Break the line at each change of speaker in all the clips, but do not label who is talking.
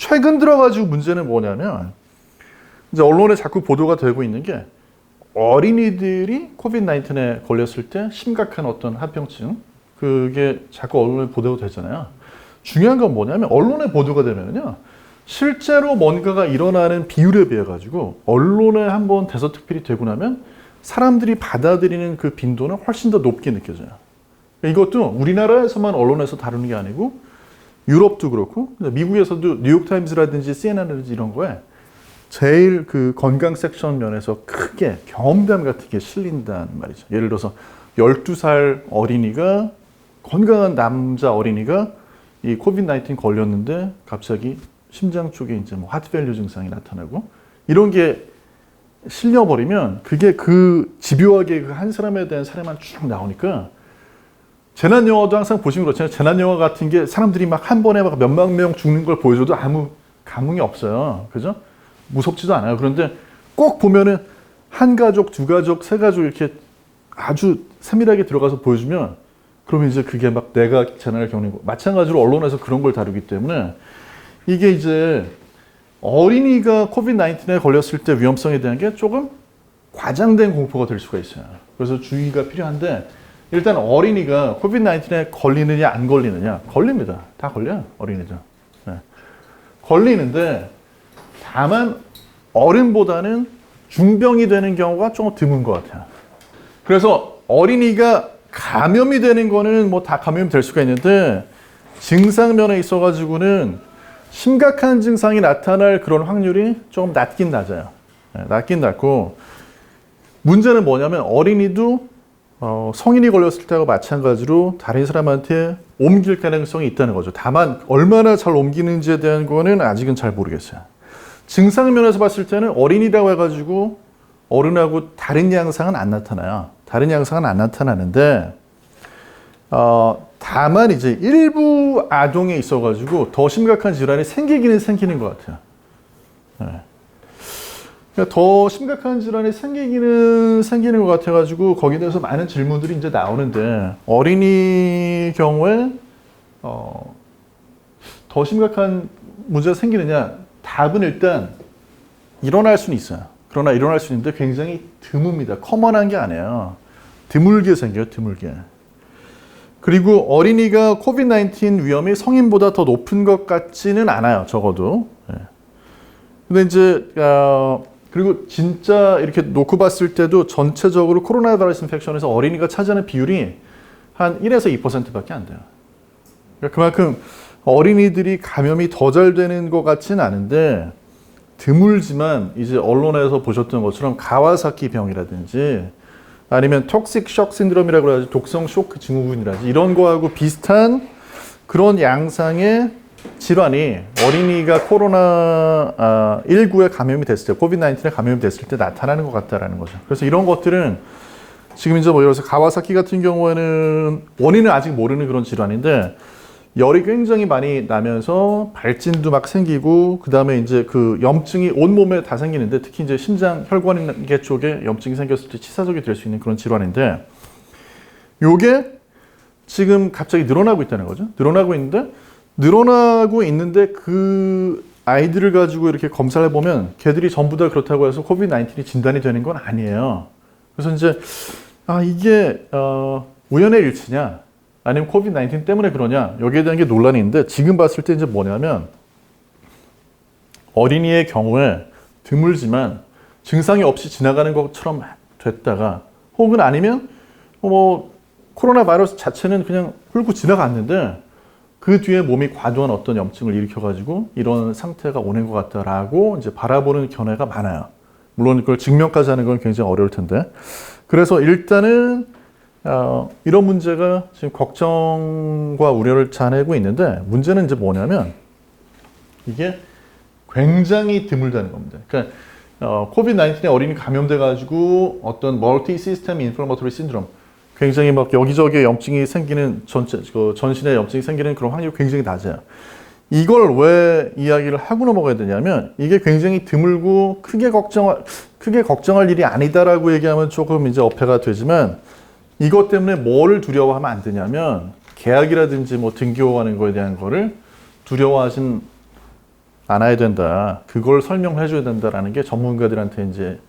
최근 들어가지고 문제는 뭐냐면 이제 언론에 자꾸 보도가 되고 있는 게 어린이들이 코비드-19에 걸렸을 때 심각한 어떤 합병증 그게 자꾸 언론에 보도가 되잖아요. 중요한 건 뭐냐면 언론에 보도가 되면요. 실제로 뭔가가 일어나는 비율에 비해 가지고 언론에 한번 대서특필이 되고 나면 사람들이 받아들이는 그 빈도는 훨씬 더 높게 느껴져요. 이것도 우리나라에서만 언론에서 다루는 게 아니고 유럽도 그렇고 미국에서도 뉴욕타임즈라든지 CNN이라든지 이런 거에 제일 그 건강 섹션 면에서 크게 경험담 같은 게 실린다는 말이죠. 예를 들어서 12살 어린이가 건강한 남자 어린이가 이 코비드-19 걸렸는데 갑자기 심장 쪽에 이제 뭐 하트 펠리어 증상이 나타나고 이런 게 실려버리면 그게 그 집요하게 그 한 사람에 대한 사례만 쭉 나오니까 재난 영화도 항상 보시면 그렇잖아요. 재난 영화 같은 게 사람들이 막 한 번에 막 몇만 명 죽는 걸 보여줘도 아무 감흥이 없어요. 그죠? 무섭지도 않아요. 그런데 꼭 보면은 한 가족, 두 가족, 세 가족 이렇게 아주 세밀하게 들어가서 보여주면 그러면 이제 그게 막 내가 재난을 겪는 거. 마찬가지로 언론에서 그런 걸 다루기 때문에 이게 이제 어린이가 코비드-19에 걸렸을 때 위험성에 대한 게 조금 과장된 공포가 될 수가 있어요. 그래서 주의가 필요한데 일단 어린이가 코비드-19에 걸리느냐 안 걸리느냐 걸립니다. 다 걸려요. 어린이죠. 네. 걸리는데 다만 어른보다는 중병이 되는 경우가 좀 드문 것 같아요. 그래서 어린이가 감염이 되는 거는 뭐 다 감염이 될 수가 있는데 증상면에 있어가지고는 심각한 증상이 나타날 그런 확률이 좀 낮긴 낮아요. 네, 낮긴 낮고 문제는 뭐냐면 어린이도 성인이 걸렸을 때와 마찬가지로 다른 사람한테 옮길 가능성이 있다는 거죠. 다만 얼마나 잘 옮기는지에 대한 거는 아직은 잘 모르겠어요. 증상면에서 봤을 때는 어린이라고 해가지고 어른하고 다른 양상은 안 나타나요. 다른 양상은 안 나타나는데 다만 이제 일부 아동에 있어가지고 더 심각한 질환이 생기기는 생기는 것 같아요. 네. 그러니까 더 심각한 질환이 생기기는 생기는 것 같아가지고 거기에 대해서 많은 질문들이 이제 나오는데 어린이 경우에 더 심각한 문제가 생기느냐? 답은 일단 일어날 수는 있어요. 그러나 일어날 수 있는데 굉장히 드뭅니다. 커먼한 게 아니에요. 드물게 생겨요. 드물게. 그리고 어린이가 코비드-19 위험이 성인보다 더 높은 것 같지는 않아요. 적어도. 근데 이제 그리고 진짜 이렇게 놓고 봤을 때도 전체적으로 코로나 바이러스 인펙션에서 어린이가 차지하는 비율이 한 1에서 2%밖에 안 돼요. 그러니까 그만큼 어린이들이 감염이 더 잘 되는 것 같지는 않은데 드물지만 이제 언론에서 보셨던 것처럼 가와사키 병이라든지 아니면 톡식 쇼크 신드롬이라고 해야지 독성 쇼크 증후군이라든지 이런 거하고 비슷한 그런 양상의 질환이 어린이가 코로나 19에 감염이 됐을 때, 코비드-19에 감염이 됐을 때 나타나는 것 같다라는 거죠. 그래서 이런 것들은 지금 이제 뭐 예를 들어서 가와사키 같은 경우에는 원인은 아직 모르는 그런 질환인데 열이 굉장히 많이 나면서 발진도 막 생기고 그 다음에 이제 그 염증이 온 몸에 다 생기는데 특히 이제 심장 혈관계 쪽에 염증이 생겼을 때 치사적이 될 수 있는 그런 질환인데 요게 지금 갑자기 늘어나고 있다는 거죠. 늘어나고 있는데 그 아이들을 가지고 이렇게 검사를 해보면 걔들이 전부 다 그렇다고 해서 코비드-19이 진단이 되는 건 아니에요. 그래서 이제 이게 우연의 일치냐 아니면 코비드-19 때문에 그러냐 여기에 대한 게 논란이 있는데 지금 봤을 때 이제 뭐냐면 어린이의 경우에 드물지만 증상이 없이 지나가는 것처럼 됐다가 혹은 아니면 뭐 코로나 바이러스 자체는 그냥 훑고 지나갔는데 그 뒤에 몸이 과도한 어떤 염증을 일으켜가지고 이런 상태가 오는 것 같다라고 이제 바라보는 견해가 많아요. 물론 그걸 증명까지 하는 건 굉장히 어려울 텐데. 그래서 일단은 이런 문제가 지금 걱정과 우려를 자아내고 있는데 문제는 이제 뭐냐면 이게 굉장히 드물다는 겁니다. 그러니까 코비드-19에 어린이 감염돼가지고 어떤 멀티 시스템 인플라마토리 신드롬 굉장히 막 여기저기에 염증이 생기는 전신에 염증이 생기는 그런 확률이 굉장히 낮아요. 이걸 왜 이야기를 하고 넘어가야 되냐면 이게 굉장히 드물고 크게 걱정할 일이 아니다라고 얘기하면 조금 이제 어폐가 되지만 이것 때문에 뭐를 두려워하면 안 되냐면 계약이라든지 뭐 등교하는 거에 대한 거를 두려워하진 안아야 된다. 그걸 설명해 줘야 된다라는 게 전문가들한테 이제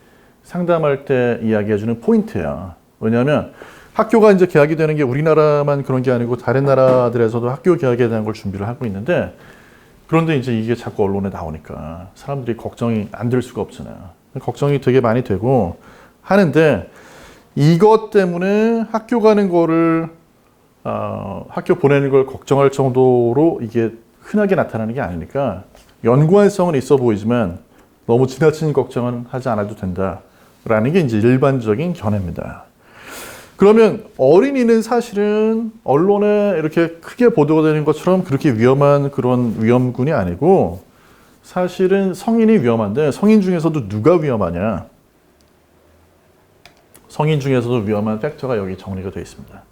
상담할 때 이야기해주는 포인트야. 왜냐하면 학교가 이제 개학이 되는 게 우리나라만 그런 게 아니고 다른 나라들에서도 학교 개학에 대한 걸 준비를 하고 있는데, 그런데 이제 이게 자꾸 언론에 나오니까 사람들이 걱정이 안 될 수가 없잖아요. 걱정이 되게 많이 되고 하는데, 이것 때문에 학교 가는 거를 학교 보내는 걸 걱정할 정도로 이게 흔하게 나타나는 게 아니니까 연관성은 있어 보이지만 너무 지나친 걱정은 하지 않아도 된다라는 게 이제 일반적인 견해입니다. 그러면 어린이는 사실은 언론에 이렇게 크게 보도가 되는 것처럼 그렇게 위험한 그런 위험군이 아니고, 사실은 성인이 위험한데 성인 중에서도 누가 위험하냐? 성인 중에서도 위험한 팩터가 여기 정리가 되어 있습니다.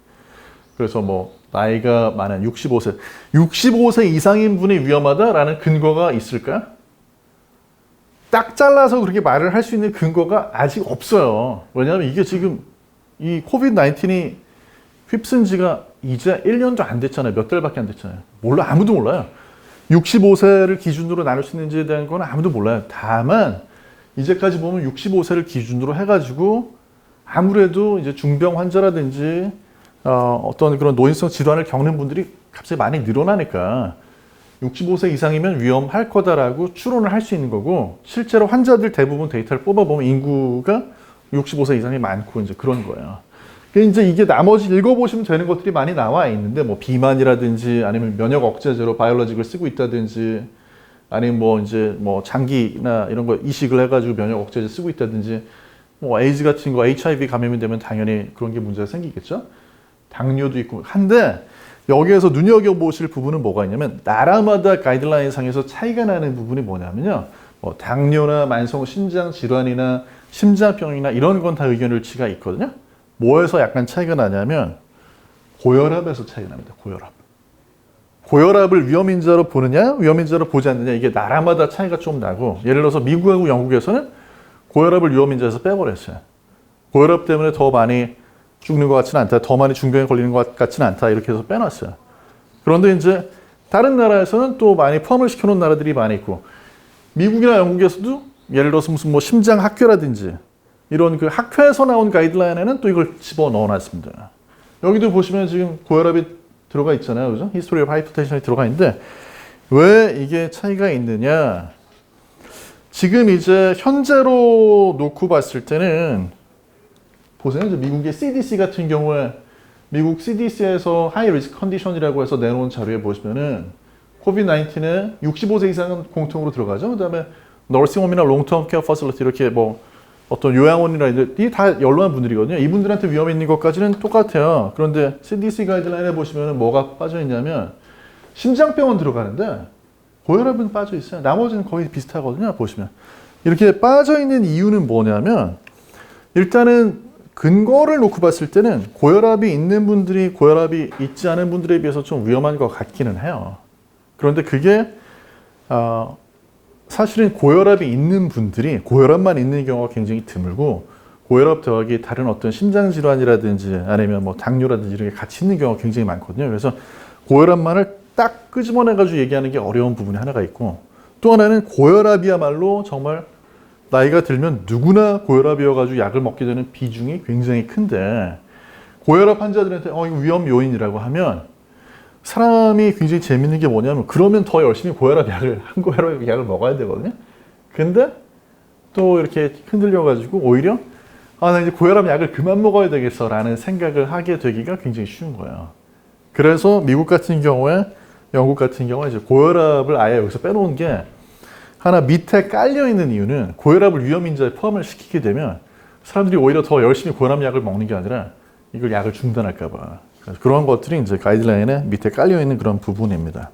그래서 뭐 나이가 많은 65세 이상인 분이 위험하다라는 근거가 있을까? 딱 잘라서 그렇게 말을 할 수 있는 근거가 아직 없어요. 왜냐하면 이게 지금 이 코비드-19이 휩쓴 지가 이제 1년도 안 됐잖아요. 몇 달밖에 안 됐잖아요. 아무도 몰라요. 65세를 기준으로 나눌 수 있는지에 대한 건 아무도 몰라요. 다만 이제까지 보면 65세를 기준으로 해가지고 아무래도 이제 중병 환자라든지 어떤 그런 노인성 질환을 겪는 분들이 갑자기 많이 늘어나니까 65세 이상이면 위험할 거다라고 추론을 할 수 있는 거고, 실제로 환자들 대부분 데이터를 뽑아보면 인구가 65세 이상이 많고 이제 그런 거예요. 이제 이게 나머지 읽어보시면 되는 것들이 많이 나와 있는데, 뭐 비만이라든지 아니면 면역 억제제로 바이올로직을 쓰고 있다든지, 아니면 뭐 이제 뭐 장기나 이런 거 이식을 해가지고 면역 억제제 쓰고 있다든지, 뭐 에이즈 같은 거 HIV 감염이 되면 당연히 그런 게 문제가 생기겠죠. 당뇨도 있고 한데, 여기에서 눈여겨보실 부분은 뭐가 있냐면 나라마다 가이드라인 상에서 차이가 나는 부분이 뭐냐면요, 뭐 당뇨나 만성 신장 질환이나 심장병이나 이런 건 다 의견 일치가 있거든요. 뭐에서 약간 차이가 나냐면 고혈압에서 차이가 납니다. 고혈압을 위험인자로 보느냐 위험인자로 보지 않느냐, 이게 나라마다 차이가 좀 나고, 예를 들어서 미국하고 영국에서는 고혈압을 위험인자에서 빼버렸어요. 고혈압 때문에 더 많이 죽는 것 같지는 않다, 더 많이 중병에 걸리는 것 같지는 않다, 이렇게 해서 빼놨어요. 그런데 이제 다른 나라에서는 또 많이 포함을 시켜놓은 나라들이 많이 있고, 미국이나 영국에서도 예를 들어서 무슨 뭐 심장 학회라든지 이런 그 학회에서 나온 가이드라인에는 또 이걸 집어 넣어놨습니다. 여기도 보시면 지금 고혈압이 들어가 있잖아요, 그죠? History of Hypertension이 들어가 있는데, 왜 이게 차이가 있느냐? 지금 이제 현재로 놓고 봤을 때는 보세요. 이제 미국의 CDC 같은 경우에, 미국 CDC에서 하이 리스크 컨디션이라고 해서 내놓은 자료에 보시면은 코비드-19에 65세 이상은 공통으로 들어가죠. 그 다음에 너싱홈이나 롱텀 케어 퍼실리티, 이렇게 뭐 어떤 요양원이나 이게 다 연로한 분들이거든요. 이분들한테 위험이 있는 것까지는 똑같아요. 그런데 CDC 가이드라인에 보시면 뭐가 빠져 있냐면 심장병은 들어가는데 고혈압은 빠져 있어요. 나머지는 거의 비슷하거든요. 보시면 이렇게 빠져 있는 이유는 뭐냐면, 일단은 근거를 놓고 봤을 때는 고혈압이 있는 분들이 고혈압이 있지 않은 분들에 비해서 좀 위험한 것 같기는 해요. 그런데 그게 사실은 고혈압이 있는 분들이 고혈압만 있는 경우가 굉장히 드물고, 고혈압 더하기 다른 어떤 심장질환이라든지 아니면 뭐 당뇨라든지 이런 게 같이 있는 경우가 굉장히 많거든요. 그래서 고혈압만을 딱 끄집어내가지고 얘기하는 게 어려운 부분이 하나가 있고, 또 하나는 고혈압이야말로 정말 나이가 들면 누구나 고혈압이어가지고 약을 먹게 되는 비중이 굉장히 큰데, 고혈압 환자들한테 이거 위험 요인이라고 하면 사람이 굉장히 재밌는 게 뭐냐면, 그러면 더 열심히 고혈압 약을 먹어야 되거든요. 근데 또 이렇게 흔들려가지고 오히려 나 이제 고혈압 약을 그만 먹어야 되겠어 라는 생각을 하게 되기가 굉장히 쉬운 거예요. 그래서 미국 같은 경우에, 영국 같은 경우에 이제 고혈압을 아예 여기서 빼놓은 게, 하나 밑에 깔려 있는 이유는 고혈압을 위험인자에 포함을 시키게 되면 사람들이 오히려 더 열심히 고혈압 약을 먹는 게 아니라 이걸 약을 중단할까 봐. 그런 것들이 이제 가이드라인에 밑에 깔려 있는 그런 부분입니다.